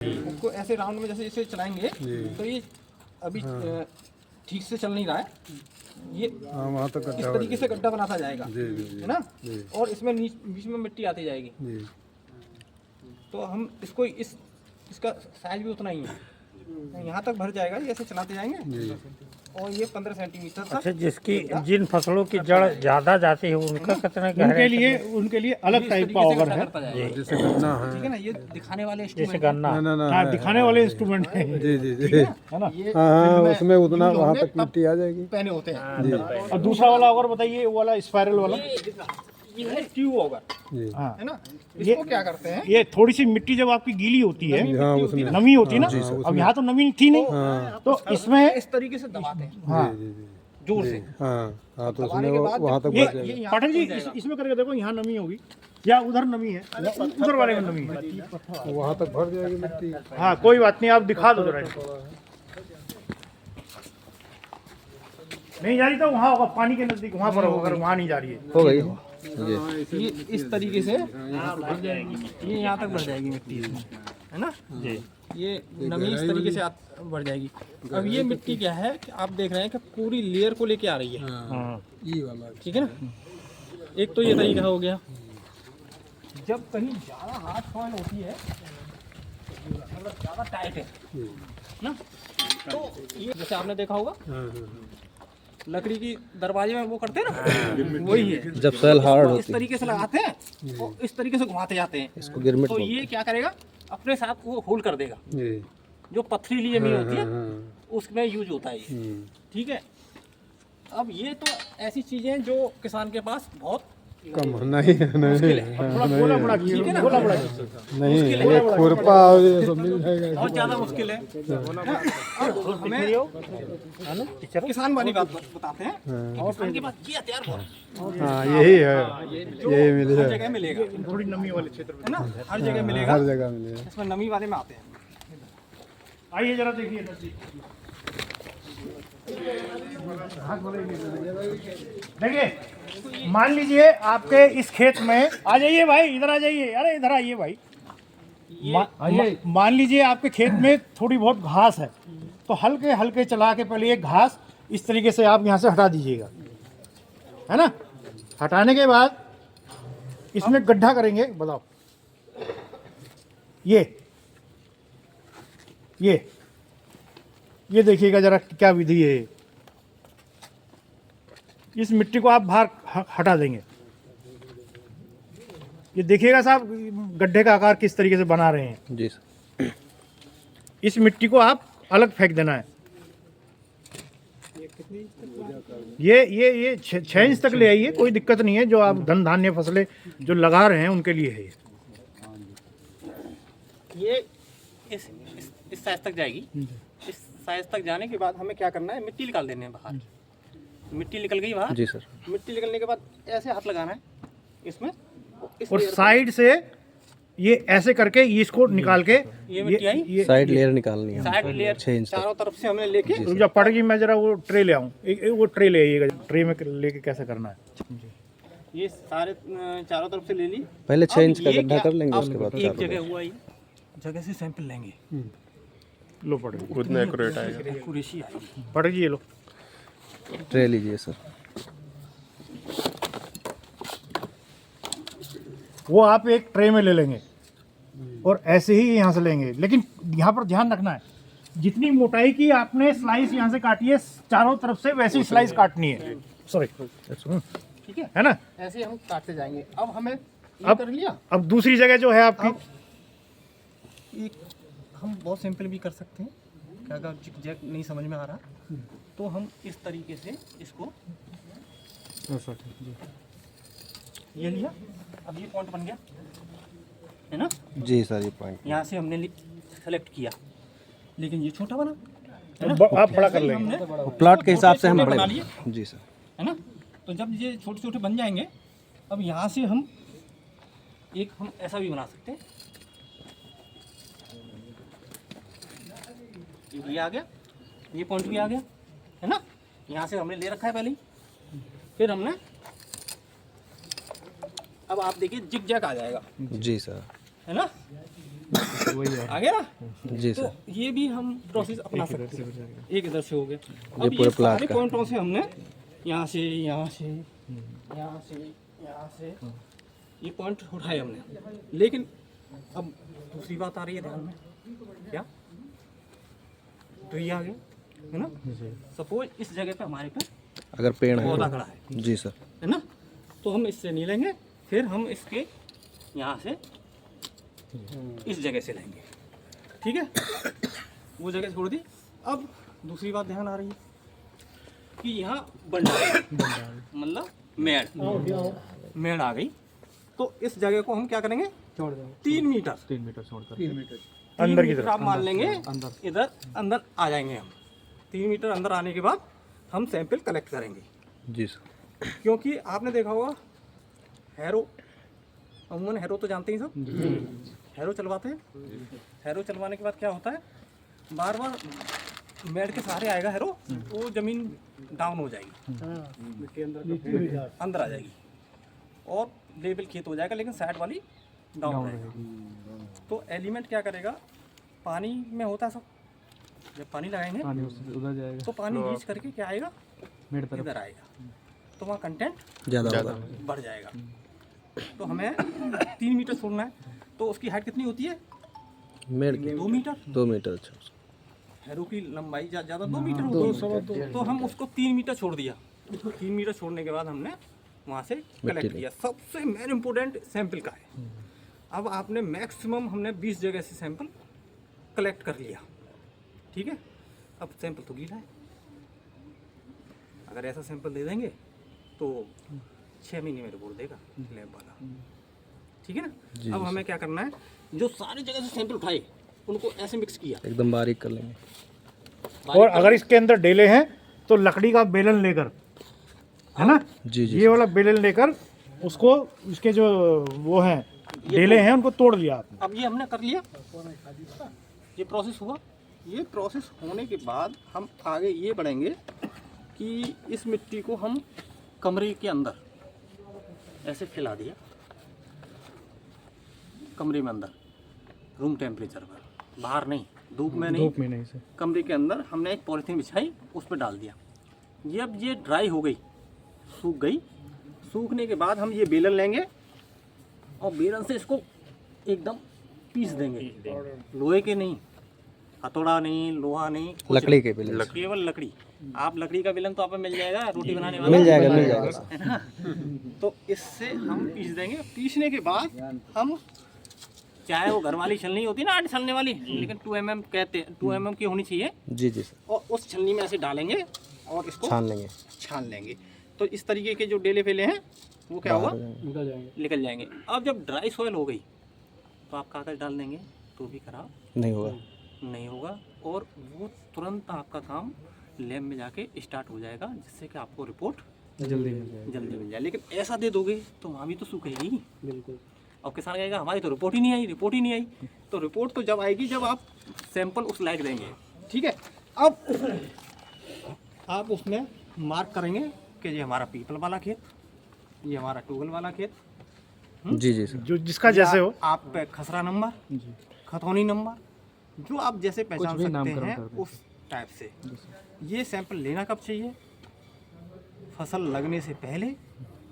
उसको ऐसे राउंड में जैसे इसे चलाएंगे तो ये अभी ठीक से चल नहीं रहा है, ये वहाँ तक इस तरीके से गड्ढा बनाता जाएगा, है ना, और इसमें बीच में मिट्टी आती जाएगी। तो हम इसको इसका साइज भी उतना ही है, यहाँ तक भर जाएगा, ये ऐसे चलाते जाएंगे और ये 15 सेंटीमीटर तक। अच्छा, जिसकी जिन फसलों की जड़ ज्यादा जाती है उनका कितना उनके लिए अलग टाइप का ऑगर है, जैसे गन्ना है, ठीक है ना, ये दिखाने वाले जैसे गन्ना। हाँ, दिखाने वाले इंस्ट्रूमेंट है। जी जी जी, है ना, ये हाँ, उसमें उतना वहाँ तक मिट्टी आ जाएगी। पहने होते हैं। और दूसरा वाला ऑगर बताइए, वो वाला स्पाइरल वाला। ये है ट्यूब ऑगर, हाँ, है ना, इसको क्या करते हैं, ये थोड़ी सी मिट्टी जब आपकी गीली होती है, हाँ, उसमें नमी होती है ना, अब यहाँ तो नमी थी नहीं, तो इसमें इस तरीके से दबाते हैं हाँ जोर से। हाँ, तो उसमें दबाने के बाद वहाँ तक ये भर जाएगा। पाठक जी इसमें करके देखो, यहाँ नमी होगी या उधर नमी है, उधर वाले में नमी है, वहाँ तक भर जाएगी मिट्टी। हाँ कोई बात नहीं, आप दिखा दो जरा। नहीं जा रही तो वहाँ होगा, पानी के नजदीक वहाँ पर होगा, अगर वहाँ नहीं जा रही है हो गई। ये इस तरीके से ये यहाँ तक बढ़ जाएगी मिट्टी इसमें, है ना, ये नमी इस तरीके से बढ़ जाएगी। अब ये मिट्टी क्या है कि आप देख रहे हैं कि पूरी लेयर को लेके आ रही है, ठीक है ना। एक तो ये तरीका हो गया। जब कहीं ज़्यादा हार्ड सॉइल होती है, मतलब ज़्यादा टाइट है ना, तो ये जैसे आपने देखा होगा लकड़ी की दरवाजे में वो करते हैं ना, वही है। जब सॉइल हार्ड इस तरीके से लगाते हैं और इस तरीके से घुमाते जाते हैं, इसको गिरमिट तो ये क्या करेगा, अपने साथ वो होल्ड कर देगा। जी, जो पथरीली जमीन होती है उसमें यूज होता है ये, ठीक है। अब ये तो ऐसी चीजें जो किसान के पास बहुत कम नहीं मुश्किल है, ठीक है ना, नहीं, ये खुरपा और ये सब मिल जाएगा। बहुत ज्यादा मुश्किल है। और हमें किसान वाली बात बताते हैं कि किसान के पास ये हथियार बहुत, हाँ यही है, यही मिल हर जगह मिलेगा, थोड़ी नमी वाले क्षेत्र में, है ना, हर जगह मिलेगा, हर जगह मिलेगा। इसमें नमी वाले में आते हैं। आइए जरा देखिए देखिए, मान लीजिए आपके इस खेत में, आ जाइए भाई, इधर आ जाइए, अरे इधर आइए भाई। मान लीजिए आपके खेत में थोड़ी बहुत घास है, तो हल्के हल्के चला के पहले एक घास इस तरीके से आप यहाँ से हटा दीजिएगा, है ना। हटाने के बाद इसमें गड्ढा करेंगे, बताओ, ये देखिएगा जरा क्या विधि है। इस मिट्टी को आप बाहर हटा देंगे, ये देखिएगा साहब गड्ढे का आकार किस तरीके से बना रहे हैं। जी सर। इस मिट्टी को आप अलग फेंक देना है। ये 6 इंच तक ले आइए, कोई दिक्कत नहीं है। जो आप धन धान्य फसलें जो लगा रहे हैं उनके लिए है ये इस साइज तक जाएगी। इस साइज तक जाने के बाद हमें क्या करना है, मिट्टी निकाल देने हैं बाहर। मिट्टी निकल गई बाहर। जी सर। मिट्टी निकलने के बाद ऐसे हाथ लगाना है इसमें, और साइड से ये ऐसे करके इसको निकाल के ये मिट्टी आई, ये साइड लेयर निकालनी है, साइड लेयर 6 इंच चारों तरफ से हमने लेके। जब पड़ गई, मैं जरा वो ट्रे ले आऊँ, वो ट्रे ले आइएगा, ट्रे में लेके कैसे करना है। ये सारे चारों तरफ से ले ली। पहले 6 इंच का ये गड्ढा क्या- कर लेंगे, अब उसके बाद एक जगह हुआ, ये जगह से सैंपल लेंगे, लो पड़ गई, उतना एक्यूरेट आएगा। एक्यूरेसी आएगी। पड़ गई, ये लो। ट्रे लीजिए सर। वो आप एक ट्रे में ले लेंगे और ऐसे ही यहाँ से लेंगे, लेकिन यहाँ पर ध्यान रखना है, जितनी मोटाई की आपने स्लाइस यहाँ से काटी है, चारों तरफ से वैसी स्लाइस काटनी है। सॉरी, ठीक है ना। ऐसे हम काटते जाएंगे। अब हमें ये कर लिया। अब दूसरी जगह जो है आपकी, एक हम बहुत सिंपल भी कर सकते हैं कि अगर जिग नहीं समझ में आ रहा तो हम इस तरीके से इसको ये लिया। अब ये पॉइंट बन गया है ना। जी सर, ये पॉइंट यहाँ से हमने सेलेक्ट किया, लेकिन ये छोटा बना है ना, आप बड़ा कर लेंगे। हमने प्लॉट के हिसाब से हम छोटे बड़े बना लिए, जी सर, है ना। तो जब ये छोटे छोटे बन जाएंगे, अब यहाँ से हम ऐसा भी बना सकते हैं। ये आ गया, ये पॉइंट भी आ गया, है ना। यहाँ से हमने ले रखा है पहले ही, फिर हमने, अब आप देखिए जिग जैग आ जाएगा, जी सर, है ना। आ गया ना। जी तो सर। ये भी हम प्रोसेस अपना सकते हैं। एक इधर से हो गया। अब पूरे ये प्लाट सारे का। पॉइंटों से हमने यहाँ से यहाँ से यहाँ से यहाँ से ये पॉइंट उठाए हमने। लेकिन अब दूसरी बात आ रही है ध्यान में, क्या तो ये आ गया है ना। सपोज इस जगह पे हमारे पे अगर पेड़ पौधा है खड़ा है जी सर। है ना, तो हम इससे नहीं लेंगे, फिर हम इसके यहाँ से इस जगह से लेंगे, ठीक है। वो जगह छोड़ दी। अब दूसरी बात ध्यान आ रही है कि यहाँ बंडाल मतलब मेड़ आ गई। तो इस जगह को हम क्या करेंगे, छोड़ देंगे 3 मीटर छोड़कर अंदर की तरफ। आप मान लेंगे इधर अंदर आ जाएंगे हम। 3 मीटर अंदर आने के बाद हम सैंपल कलेक्ट करेंगे, जी सर। क्योंकि आपने देखा होगा हैरो, अमूमन हैरो तो जानते ही सब, हैरो चलवाते हैं। हैरो चलवाने के बाद क्या होता है, बार बार मेड़ के सहारे आएगा हैरो, वो जमीन डाउन हो जाएगी, अंदर आ जाएगी और लेवल खेत हो जाएगा, लेकिन साइड वाली डाउन रहेगी। तो एलिमेंट क्या करेगा, पानी में होता है सब, जब पानी लगाएंगे उधर जाएगा, तो पानी रीच करके क्या आएगा, इधर आएगा, तो वहाँ कंटेंट ज़्यादा होगा। बढ़ जाएगा। तो हमें 3 मीटर छोड़ना है, तो उसकी हाइट कितनी होती है, मेड़ की 2 मीटर। 2 मीटर। अच्छा हैरो की लंबाई ज़्यादा 2 मीटर होती है, तो हम उसको 3 मीटर छोड़ दिया। 3 मीटर छोड़ने के बाद हमने वहाँ से कलेक्ट किया। सबसे मेन इम्पोर्टेंट सैंपल का है। अब आपने मैक्सिमम हमने 20 जगह से सैंपल कलेक्ट कर लिया, ठीक है। अब सैंपल तो गीला है, अगर ऐसा सैंपल दे देंगे तो 6 महीने में रिपोर्ट देगा लैब वाला, ठीक है ना। अब हमें क्या करना है, जो सारी जगह से सैंपल उठाए उनको ऐसे मिक्स किया, एकदम बारीक कर लेंगे। और अगर इसके अंदर डेले हैं तो लकड़ी का बेलन लेकर, है ना, जी जी ये वाला बेलन लेकर उसको, इसके जो वो हैं डेले हैं उनको तोड़ लिया आपने। अब ये हमने कर लिया, ये प्रोसेस हुआ। ये प्रोसेस होने के बाद हम आगे ये बढ़ेंगे कि इस मिट्टी को हम कमरे के अंदर ऐसे फैला दिया, कमरे में अंदर रूम टेम्परेचर पर, बाहर नहीं, धूप में नहीं, से कमरे के अंदर हमने एक पॉलीथीन बिछाई, उस पर डाल दिया। ये अब ये ड्राई हो गई, सूख गई। सूखने के बाद हम ये बेलन लेंगे और बेलन से इसको एकदम पीस देंगे, लोहे के नहीं, हथौड़ा नहीं, लोहा नहीं, कुछ लकड़ी के बेलन। केवल लकड़ी। आप लकड़ी का बेलन तो आप मिल जाएगा, रोटी बनाने वाला मिल जाएगा है ना। तो इससे हम पीस देंगे। पीसने के बाद हम, चाहे वो घर वाली छलनी होती है ना, आटे छलने वाली, लेकिन 2 mm कहते हैं, 2 mm की होनी चाहिए, जी जी सर। और उस छलनी में ऐसे डालेंगे और इसको छान लेंगे। तो इस तरीके के जो डेले फेले हैं वो क्या हुआ, निकल जाएंगे। निकल जाएंगे। अब जब ड्राई सॉइल हो गई तो आप कागज डाल देंगे तो भी खराब नहीं होगा। नहीं होगा, और वो तुरंत आपका काम लैब में जाके स्टार्ट हो जाएगा, जिससे कि आपको रिपोर्ट जल्दी मिल जाएगा। जल्दी मिल जाए। लेकिन ऐसा दे दोगे तो वहाँ भी तो सूखेगी, बिल्कुल। और किसान कहेगा हमारी तो रिपोर्ट ही नहीं आई, रिपोर्ट ही नहीं आई। तो रिपोर्ट तो जब आएगी जब आप सैंपल उस लायक देंगे, ठीक है। अब आप उसमें मार्क करेंगे कि ये हमारा पीपल वाला खेत, ये हमारा टूगल वाला खेत, जी जी सर। जो जिसका जैसे हो, आप पे खसरा नंबर, खतौनी नंबर, जो आप जैसे पहचान भी सकते नामकरण हैं कर दें। उस टाइप से। ये सैंपल लेना कब चाहिए, फसल लगने से पहले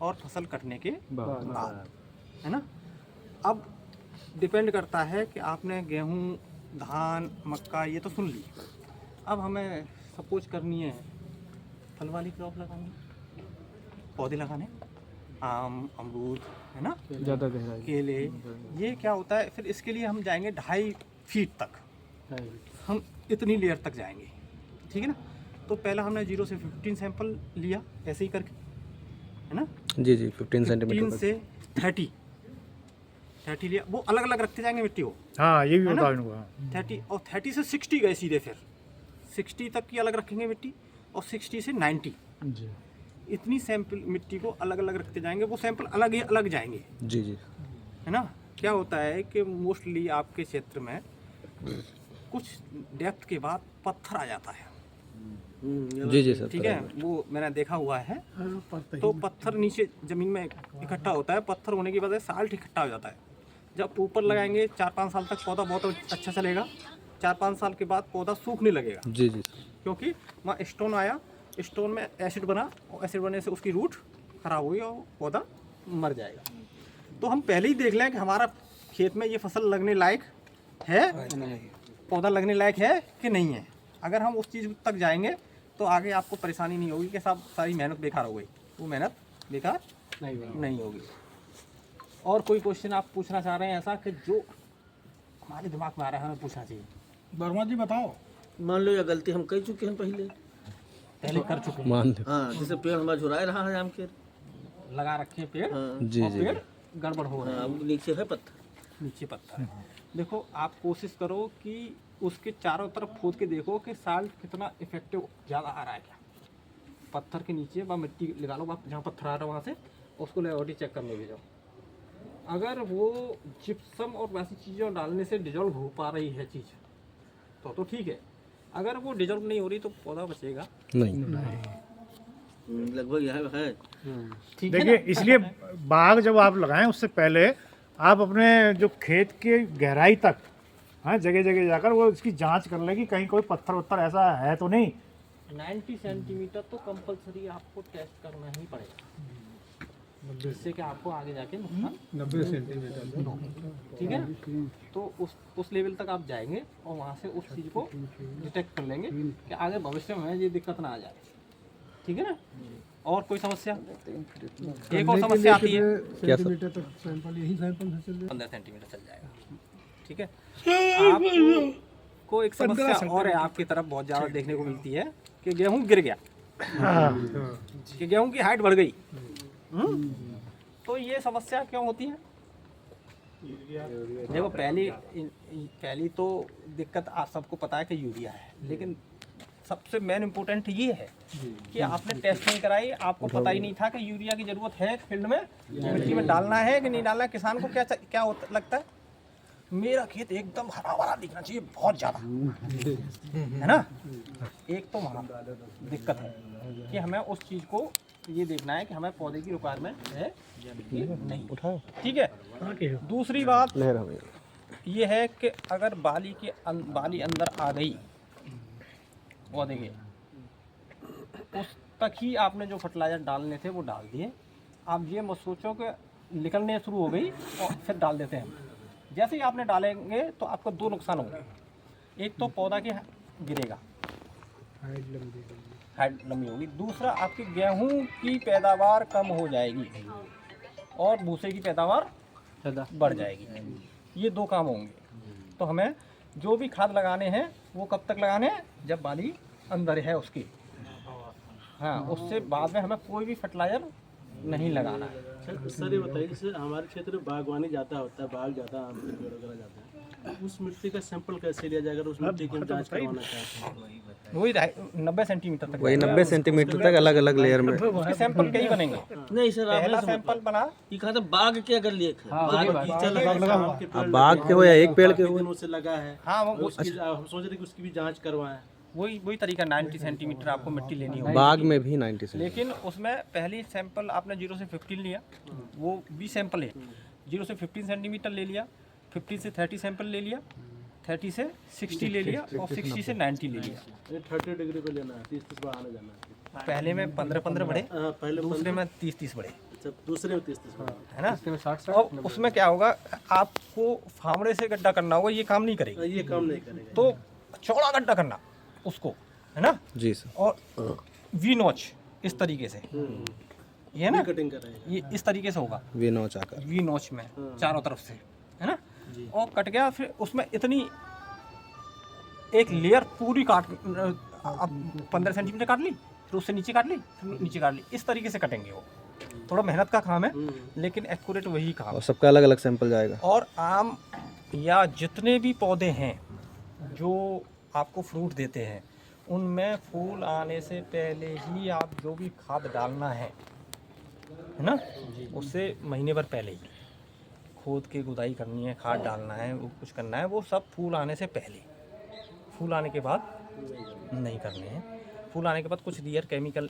और फसल कटने के बाद, है ना। अब डिपेंड करता है कि आपने गेहूं, धान, मक्का ये तो सुन ली। अब हमें सपोज करनी है फल वाली क्रॉप लगानी, पौधे लगाने, आम, अमरूद, है ना, ज़्यादा गहराई। केले। ये क्या होता है, फिर इसके लिए हम जाएंगे 2.5 फीट तक, हम इतनी लेयर तक जाएंगे, ठीक है ना। तो पहला हमने 0 से 15 सैंपल लिया, ऐसे ही करके, है ना। जी जी 15 15 सेंटीमीटर से 30 लिया, वो अलग अलग रखते जाएंगे मिट्टी को, हाँ ये भी है ना? बताओ इनको। हाँ। 30 और 30 से 60 गए सीधे, फिर 60 तक की अलग रखेंगे मिट्टी, और 60 से 90 जी। इतनी सैंपल मिट्टी को अलग अलग रखते जाएंगे। वो सैंपल अलग ही अलग जाएंगे, जी जी है ना। क्या होता है कि मोस्टली आपके क्षेत्र में कुछ डेप्थ के बाद पत्थर आ जाता है, जी जी सर। ठीक है, वो मैंने देखा हुआ है। तो पत्थर नीचे ज़मीन में इकट्ठा होता है, पत्थर होने की वजह से साल्ट इकट्ठा हो जाता है, जब ऊपर लगाएंगे 4-5 साल तक पौधा बहुत अच्छा चलेगा। 4-5 साल के बाद पौधा सूखने लगेगा, जी जी क्योंकि वहाँ स्टोन आया, स्टोन में एसिड बना और एसिड बनने से उसकी रूट खराब हुई और पौधा मर जाएगा। तो हम पहले ही देख लें कि हमारा खेत में ये फसल लगने लायक है, पौधा लगने लायक है कि नहीं है। अगर हम उस चीज़ तक जाएंगे तो आगे आपको परेशानी नहीं होगी कि सब सारी मेहनत बेकार हो गई, वो मेहनत बेकार नहीं होगी। और कोई क्वेश्चन आप पूछना चाह रहे हैं ऐसा कि जो हमारे दिमाग में आ रहा है हमें पूछना चाहिए? वर्मा जी बताओ। मान लो ये गलती हम कर चुके हैं पहले कर चुके हैं, मान लो। हाँ, जैसे पेड़ हमारा झुरा रहा है आम के। लगा रखे हैं पेड़ हाँ, जी और जी पेड़ गड़बड़ हो रहे हैं, हाँ, नीचे है पत्थर। नीचे पत्थर है। देखो आप कोशिश करो कि उसके चारों तरफ खोद के देखो कि साल्ट कितना इफेक्टिव ज़्यादा आ रहा है क्या। पत्थर के नीचे वहाँ मिट्टी लगा लो, वहाँ जहाँ पत्थर आ रहा है वहाँ से उसको लेबोरेटरी चेक करने भेजो। अगर वो जिप्सम और वैसी चीज़ों डालने से डिजोल्व हो पा रही है चीज़ तो ठीक है। अगर वो डिजोल्व नहीं हो रही तो पौधा बचेगा नहीं। लगभग यहाँ है। ठीक है देखिए, ना? इसलिए बाग जब आप लगाएं उससे पहले आप अपने जो खेत की गहराई तक, हाँ, जगह जगह जाकर वो इसकी जांच कर लें कि कहीं कोई पत्थर वत्थर ऐसा है तो नहीं। 90 सेंटीमीटर तो कंपलसरी आपको टेस्ट करना ही पड़ेगा, जिससे कि आपको आगे जाके नुकसान 90 सेंटीमीटर। ठीक है ना। तो उस लेवल तक आप जाएंगे और वहाँ से उस चीज़ को डिटेक्ट कर लेंगे कि आगे भविष्य में ये दिक्कत ना आ जाए। ठीक है ना। और कोई समस्या? एक और समस्या आती है, सेंटीमीटर तक सैंपल, यही सैंपल से चल 15 सेंटीमीटर चल जाएगा। ठीक है। आपको एक समस्या और है आपकी तरफ बहुत ज़्यादा देखने को मिलती है कि गेहूँ गिर गया, कि गेहूँ की हाइट बढ़ गई। तो ये समस्या क्यों होती है? देखो पहली तो दिक्कत आप सबको पता है कि यूरिया है, लेकिन सबसे मेन इम्पोर्टेंट ये है कि आपने टेस्ट नहीं कराई, आपको पता ही नहीं था कि यूरिया की ज़रूरत है फील्ड में, मिट्टी में डालना है कि नहीं डालना है। किसान को क्या लगता है, मेरा खेत एकदम हरा भरा दिखना चाहिए बहुत ज़्यादा, है ना। एक तो वहाँ दिक्कत है कि हमें उस चीज़ को ये देखना है कि हमें पौधे की रिक्वायरमेंट है कि नहीं। ठीक है। दूसरी बात ये है कि अगर बाली अंदर आ गई पौधे के, उस तक ही आपने जो फर्टिलाइजर डालने थे वो डाल दिए। आप ये मत सोचो कि निकलने शुरू हो गई और फिर डाल देते हैं। जैसे ही आपने डालेंगे तो आपको दो नुकसान होंगे। एक तो पौधा के गिरेगा, हाइट लंबी होगी। दूसरा आपकी गेहूं की पैदावार कम हो जाएगी और भूसे की पैदावार बढ़ जाएगी। ये दो काम होंगे। तो हमें जो भी खाद लगाने हैं वो कब तक लगाने हैं, जब बाली अंदर है उसकी। हाँ, उससे बाद में हमें कोई भी फर्टिलाइजर नहीं लगाना है। सर ये बताइए, जैसे हमारे क्षेत्र में बागवानी ज़्यादा होता है, बाग ज़्यादा, आम के पेड़ वगैरह जाता है, उस मिट्टी का सैंपल कैसे लिया जाएगा? उस मिट्टी की हम जाँच करवाना चाहते हैं। वही 90 सेंटीमीटर तक, वही 90 सेंटीमीटर तक अलग अलग लेयर में। उसके सैंपल कई बनेंगे। नहीं सर, पहला सैंपल बना, ये कहा था बाग के अगर लिए बाग बगीचा लगा आम के पेड़ अब बाग के हो या एक पेड़ के हो, दिनों से लगा है। हाँ वो उसकी हम सोच रहे कि उसकी भी जाँच करवाएं। वही तरीका 90 सेंटीमीटर आपको मिट्टी लेनी होगी। बाग में भी 90 सेंटीमीटर। लेकिन उसमें पहली सैंपल आपने 0 से 15 लिया, वो भी सैंपल है। 0 से 15 सेंटीमीटर ले लिया, 15 से 30 सैंपल ले लिया, 30 से 60 ले लिया और 60 से 90 ले लिया। 30 डिग्री पे लेना है, 30 बार आने जाना है। पहले में 15 बढ़े, पहले दूसरे में 30 बढ़े, दूसरे में 30 है ना। और उसमें क्या होगा, आपको फावड़े से गड्ढा करना होगा, ये काम नहीं करेगा। ये काम नहीं करेगा। तो चौड़ा गड्ढा करना उसको, है ना। जी सर। और वी नॉच इस तरीके से, ये है ना, कटिंग कर रहे हैं। ये इस तरीके से होगा, वी नॉच आकर वी नॉच में चारों तरफ से, है ना। और कट गया, फिर उसमें इतनी एक लेयर पूरी काट, अब 15 सेंटीमीटर काट ली, फिर उससे नीचे काट ली, फिर नीचे काट ली, इस तरीके से कटेंगे वो। थोड़ा मेहनत का काम है, लेकिन एक्यूरेट वही काम। और सबका अलग अलग सैंपल जाएगा। और आम या जितने भी पौधे हैं जो आपको फ्रूट देते हैं, उनमें फूल आने से पहले ही आप जो भी खाद डालना है ना, उससे महीने भर पहले ही खोद के गुदाई करनी है, खाद डालना है, वो कुछ करना है, वो सब फूल आने से पहले। फूल आने के बाद नहीं करने हैं। फूल आने के बाद कुछ रियर केमिकल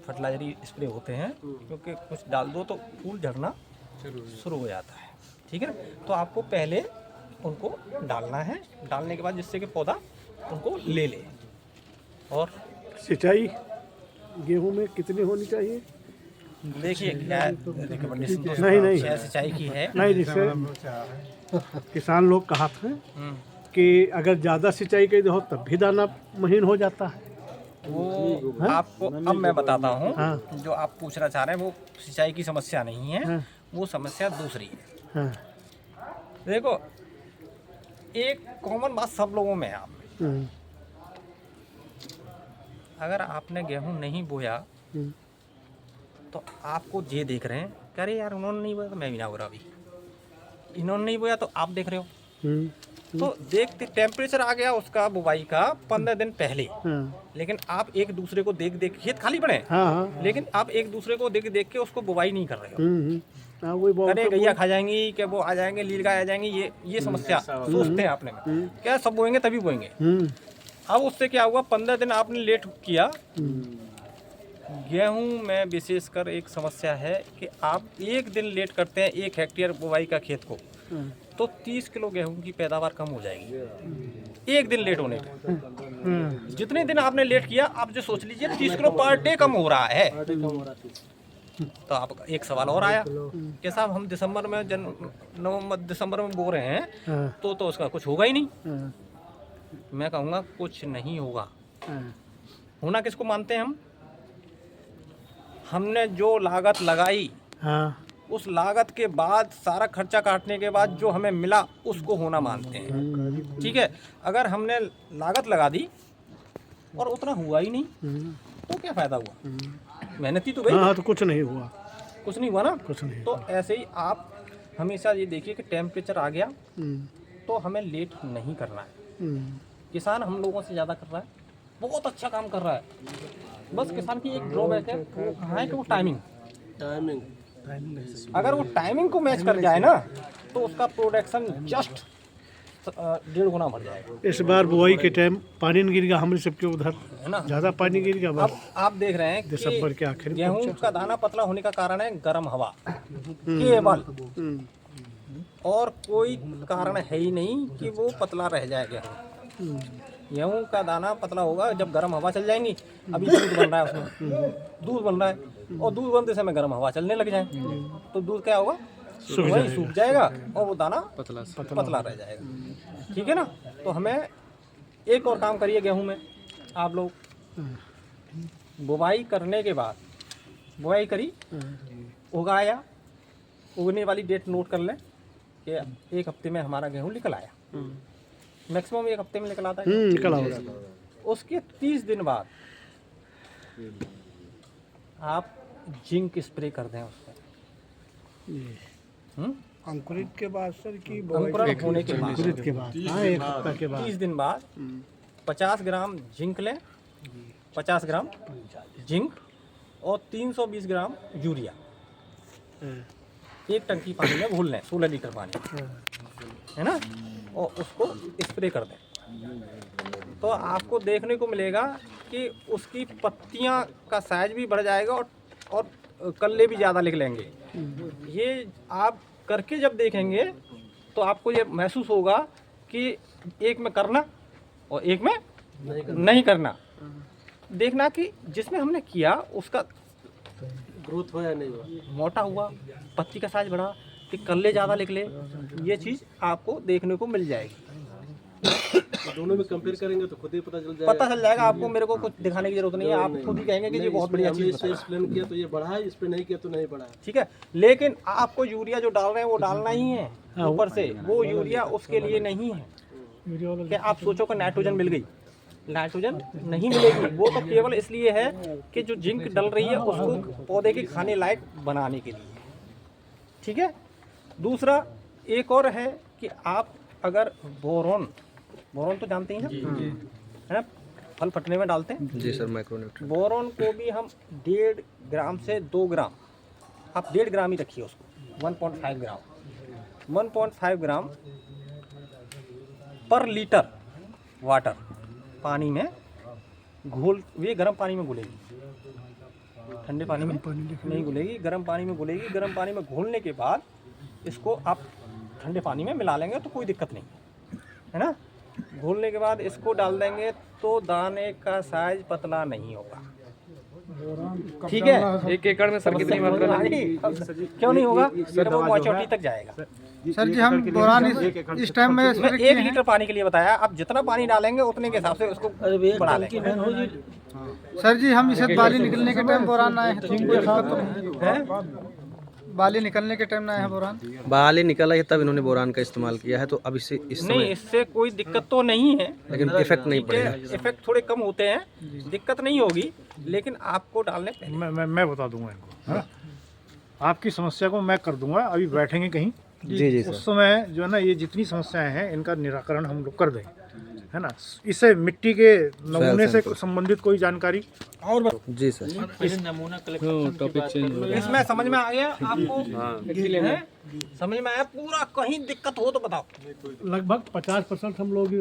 फर्टिलाइजर स्प्रे होते हैं, क्योंकि कुछ डाल दो तो फूल झड़ना शुरू हो जाता है। ठीक है ना। तो आपको पहले उनको डालना है, डालने के बाद जिससे कि पौधा उनको ले ले। और सिंचाई गेहूं में कितनी होनी चाहिए? देखिए क्या रिकमेंडेशन तो नहीं। सिंचाई की है। नहीं, जिससे किसान लोग कहाते हैं कि अगर ज़्यादा सिंचाई कर दो तब भी दाना महीन हो जाता है। वो आपको अब मैं बताता हूँ। हाँ। जो आप पूछना चाह रहे हैं वो सिंचाई की समस्या नहीं है, हाँ। वो समस्या दूसरी है। हाँ। देखो एक कॉमन बात सब लोगों में है। आप हम्म, अगर आपने गेहूं नहीं बोया हम्म, तो आपको ये देख रहे हैं कि अरे यार उन्होंने नहीं बोया तो मैं भी ना हो रहा, अभी इन्होंने नहीं बोया तो आप देख रहे हो। हम्म, तो देखते टेम्परेचर आ गया उसका बुवाई का 15 दिन पहले, हाँ। लेकिन आप एक दूसरे को देख देख, खेत खाली पड़े हैं, हाँ, हाँ। लेकिन आप एक दूसरे को देख देख के उसको बुवाई नहीं कर रहे हो। हाँ, वही बहुत अरे गैया खा जाएंगी, क्या वो आ जाएंगे, लील गाय आ जाएंगी, ये समस्या सोचते हैं आपने में। क्या सब बोएंगे तभी बोएंगे। अब उससे क्या हुआ, 15 दिन आपने लेट किया। गेहूं में विशेषकर एक समस्या है कि आप एक दिन लेट करते हैं 1 हेक्टेयर बुवाई का खेत को, तो 30 किलो गेहूं की पैदावार कम हो जाएगी एक दिन लेट होने पे। जितने दिन आपने लेट किया, आप जो सोच लीजिए 30 किलो पर डे कम हो रहा है। तो आप एक सवाल और आया कि साहब हम दिसंबर में नवंबर दिसंबर में बो रहे हैं तो उसका कुछ होगा ही नहीं। मैं कहूँगा कुछ नहीं होगा। होना किसको मानते हैं हम? हमने जो लागत लगाई, हाँ। उस लागत के बाद सारा खर्चा काटने के बाद जो हमें मिला उसको होना मानते हैं। ठीक है, अगर हमने लागत लगा दी और उतना हुआ ही नहीं तो क्या फायदा हुआ? मेहनत ही तो गई। हाँ, तो कुछ नहीं हुआ। कुछ नहीं हुआ ना। कुछ नहीं। तो ऐसे ही आप हमेशा ये देखिए कि टेम्परेचर आ गया तो हमें लेट नहीं करना है। किसान हम लोगों से ज़्यादा कर रहा है, बहुत अच्छा काम कर रहा है। बस किसान की एक ड्रॉबैक है, वो कहाँ है कि वो टाइमिंग। अगर वो टाइमिंग को मैच कर जाए ना तो उसका प्रोडक्शन जस्ट 1.5 गुना बढ़ जाएगा। इस बार बुआई के टाइम पानी नहीं गिरेगा हमारे सबके उधर, है ना। ज़्यादा पानी गिरेगा। अब आप देख रहे हैं दिसंबर के कि आखिर में गेहूं का दाना पतला होने का कारण है गर्म हवा केवल, और कोई कारण है ही नहीं कि वो पतला रह जाएगा। गेहूं का दाना पतला होगा जब गर्म हवा चल जाएंगी। अभी दूध बन रहा है, उसमें दूध बन रहा है, और दूध बनते समय गर्म हवा चलने लग जाए तो दूध क्या होगा, वही सूख जाएगा और वो दाना पतला रह जाएगा। ठीक है ना। तो हमें एक और काम करिए गेहूं में आप लोग, बुवाई करने के बाद बुवाई करी, उगाया, उगने वाली डेट नोट कर लें कि 1 हफ्ते में हमारा गेहूं निकल आया। मैक्सिमम 1 हफ्ते में निकल आता है। निकला होगा। उसके 30 दिन बाद आप जिंक स्प्रे कर दें उसको। अंकुरित के बाद सर की अंकुरण होने के बाद अंकुरित के बाद, हाँ, 1 हफ्ता के बाद 30 दिन बाद 50 ग्राम जिंक लें, 50 ग्राम जिंक और 320 ग्राम यूरिया 1 टंकी पानी में घोल लें, 16 लीटर पानी, है ना, और उसको स्प्रे कर दें। तो आपको देखने को मिलेगा कि उसकी पत्तियां का साइज भी बढ़ जाएगा और कल्ले भी ज़्यादा निकलेंगे। ये आप करके जब देखेंगे तो आपको ये महसूस होगा कि एक में करना और एक में नहीं करना। देखना कि जिसमें हमने किया उसका ग्रोथ हो या नहीं हुआ, मोटा हुआ, पत्ती का साइज बढ़ा, कि कल्ले ज़्यादा निकले, ये चीज़ आपको देखने को मिल जाएगी। तो दोनों में कंपेयर करेंगे तो खुद ही पता चल जाएगा। आपको मेरे को कुछ दिखाने की जरूरत नहीं है, आप खुद ही कहेंगे कि ये बहुत बढ़िया चीज़ इससे एक्सप्लेन किया तो ये बढ़ा है, इस पे नहीं किया तो नहीं बढ़ा है। ठीक है। लेकिन आपको यूरिया जो डाल रहे हैं वो डालना ही है ऊपर से, वो यूरिया उसके लिए नहीं है कि आप सोचो कि नाइट्रोजन मिल गई, नाइट्रोजन नहीं मिलेगी। वो तो केवल इसलिए है कि जो जिंक डल रही है उसको पौधे के खाने लायक बनाने के लिए। ठीक है। दूसरा एक और है कि आप अगर बोरोन तो जानते हैं ना, है ना, फल फटने में डालते हैं। जी सर, माइक्रोन्यूट्रिएंट। बोरोन को भी हम 1.5 ग्राम से 2 ग्राम, आप 1.5 ग्राम ही रखिए उसको, 1.5 ग्राम पर लीटर वाटर पानी में घोल, ये गर्म पानी में घुलेगी, ठंडे पानी में नहीं घुलेगी, गर्म पानी में घुलेगी। गर्म पानी में घोलने के बाद इसको आप ठंडे पानी में मिला लेंगे तो कोई दिक्कत नहीं है ना। घोलने के बाद इसको डाल देंगे तो दाने का साइज पतला नहीं होगा, ठीक है। 1 एकड़ में सर कितनी मात्रा क्यों नहीं होगा, जब वो चोटी तक जाएगा। सर जी हम बोरान इस टाइम में मैं 1 लीटर पानी के लिए बताया, आप जितना पानी डालेंगे उतने के हिसाब से उसको बढ़ा लेंगे। सर जी हम इसे बाली निकलने के टाइम बोरान आए हैं, तो कोई दिक्कत तो नहीं है? बाली निकलने के टाइम ना आए हैं बोरान, बाली निकला है तब इन्होंने बोरान का इस्तेमाल किया है, तो अब इससे इस नहीं, समय इससे कोई दिक्कत तो नहीं है, लेकिन इफेक्ट नहीं पड़ेगा। इफेक्ट थोड़े कम होते हैं, दिक्कत नहीं होगी, लेकिन आपको डालने पहले मैं बता दूंगा इनको, है ना? आपकी समस्या को मैं कर दूंगा। अभी बैठेंगे कहीं, जी जी उस समय जो है ना ये जितनी समस्याएं हैं इनका निराकरण हम लोग कर देंगे, है ना। इससे मिट्टी के नमूने से संबंधित कोई जानकारी और जी सर। नमूना कलेक्शन इसमें समझ में आ गया आपको? हैं? समझ में आया पूरा? कहीं दिक्कत हो तो बताओ। लगभग 50% हम लोग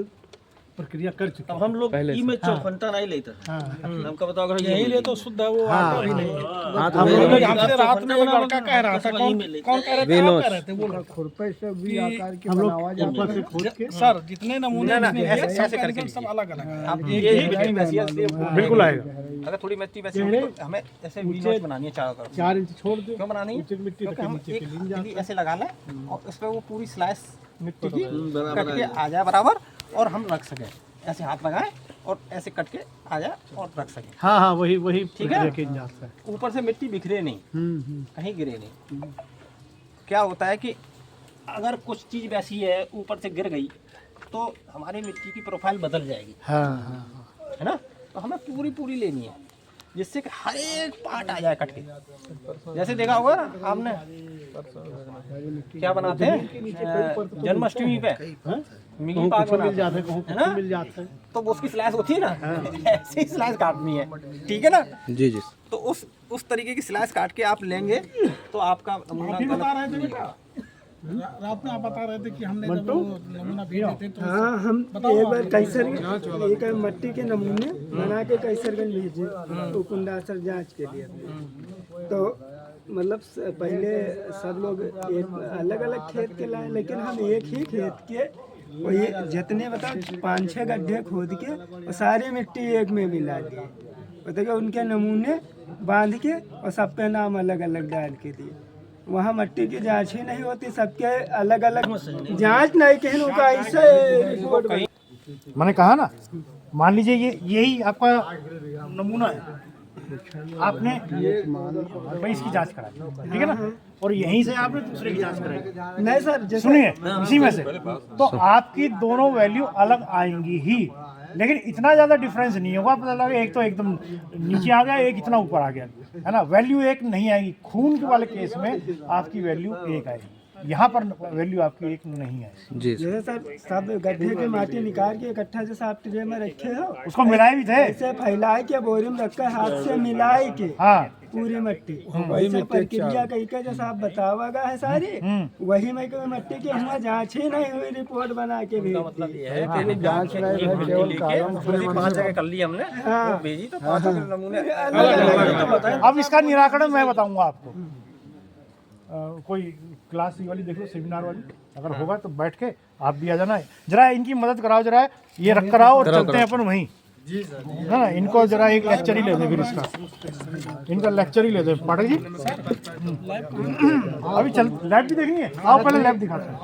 प्रक्रिया कर चुके हैं। हम लोग ई में 54 नहीं लेते, हमका बताओ अगर यही ले तो शुद्ध है वो आटा भी नहीं। हाँ तो हमसे रात में एक लड़का कह रहा था, कौन कह रहे थे? आप कह रहे थे, बोल रहे थे। खुरपे से भी आकार की हम लोग बनावा ऊपर से खोद के सर जितने नमूने ना, जितने ऐसे- हैं, ऐसे सबका करके रिजल्ट सब अलग अलग है। आप यही मिट्टी वैसी है, इसलिए बिल्कुल आएगा। अगर थोड़ी मिट्टी वैसी होगी तो हमें ऐसे वीनोच बनानी है चारों तरफ। 4 इंच छोड़ दे, क्यों बनानी है? नीचे की मिट्टी क्योंकि रखे, हम नीचे एक के लीन हथेली जाता ऐसे लगा लें और इस पर वो पूरी स्लाइस मिट्टी की कट के आ जाए बराबर, और हम रख सकें। ऐसे हाथ लगाएं और ऐसे कट के आ जाए और रख सकें। हाँ हाँ वही ठीक है? प्रक्रिया के इंजाज है। ऊपर से मिट्टी बिखरे नहीं, कहीं गिरे नहीं। क्या होता है कि अगर कुछ चीज़ वैसी है ऊपर से गिर गई तो हमारी मिट्टी की प्रोफाइल बदल जाएगी, है ना। तो हमें पूरी लेनी है, जिससे कि हर एक पार्ट आ जाए कट के। जैसे देखा होगा ना आपने, क्या बनाते हैं जन्माष्टमी पे मिगी पाक मिल बनाते जाता है, हैं, कहूँ है ना। मिल जाता है। तो उसकी स्लाइस होती है ना, ऐसी स्लाइस काटनी है, ठीक है ना। जी जी। तो उस तरीके की स्लाइस काट के आप लेंगे तो आपका नमूना आप ही बता रहे थे गलत बेटा, रात में आप बता रहे थे कि हमने जब वो नमूना भेजे थे तो हाँ हम एक बार कैसर एक मट्टी के नमूने बना के कैसरगंज भेजे तो कुंडा सर जांच के लिए। तो मतलब पहले सब लोग एक अलग अलग खेत के लाए, लेकिन हम एक ही खेत के वही जितने बताओ 5-6 गड्ढे खोद के और सारी मिट्टी एक में मिला दिए। बताइए उनके नमूने बांध के और सब पे नाम अलग अलग डाल के दिए। वहाँ मिट्टी की जांच ही नहीं होती, सबके अलग अलग जांच नहीं कहीं उनका ऐसे रिपोर्ट बनी। मैंने कहा ना, मान लीजिए यही आपका नमूना है, आपने भाई इसकी जांच कराई, ठीक है ना, और यहीं से आपने दूसरे की जांच कराई। नहीं सर जैसे सुनिए, इसी में से तो आपकी दोनों वैल्यू अलग आएंगी ही, लेकिन इतना ज़्यादा डिफरेंस नहीं होगा। पता लगा एक तो एकदम नीचे आ गया, एक इतना ऊपर आ गया, है ना। वैल्यू एक नहीं आएगी। खून वाले केस में आपकी वैल्यू एक आएगी, यहाँ पर वैल्यू आपकी एक नहीं आएगी। जी जैसे सर सब गड्ढे के माटी निकाल के इकट्ठा जैसे आप ट्रे में रखे हो, उसको मिलाए भी थे। ऐसे फैलाए के बोरी में रखकर हाथ से मिलाए के हाँ पूरी मिट्टी वैसे प्रक्रिया कही के जैसा आप बतावागा है सारी, वही में कोई मिट्टी की हमारे जांच ही नहीं हुई, रिपोर्ट बना के भेज मतलब दी। ये है कि जांच केवल 5 जगह कर ली हमने, वो भेजी तो 5 नमूने। अब इसका निराकरण मैं बताऊंगा आपको। कोई क्लास वाली देख लो, सेमिनार वाली अगर होगा तो बैठ के आप भी आ जाना, जरा इनकी मदद कराओ, जरा ये रख कराओ और चलते हैं अपन वहीं, है ना। इनको जरा एक लेक्चर ही ले दे, फिर इसका इनका लेक्चर ही ले दे पाठक जी। अभी चल लैब भी देखेंगे, आओ पहले लैब दिखाते हैं।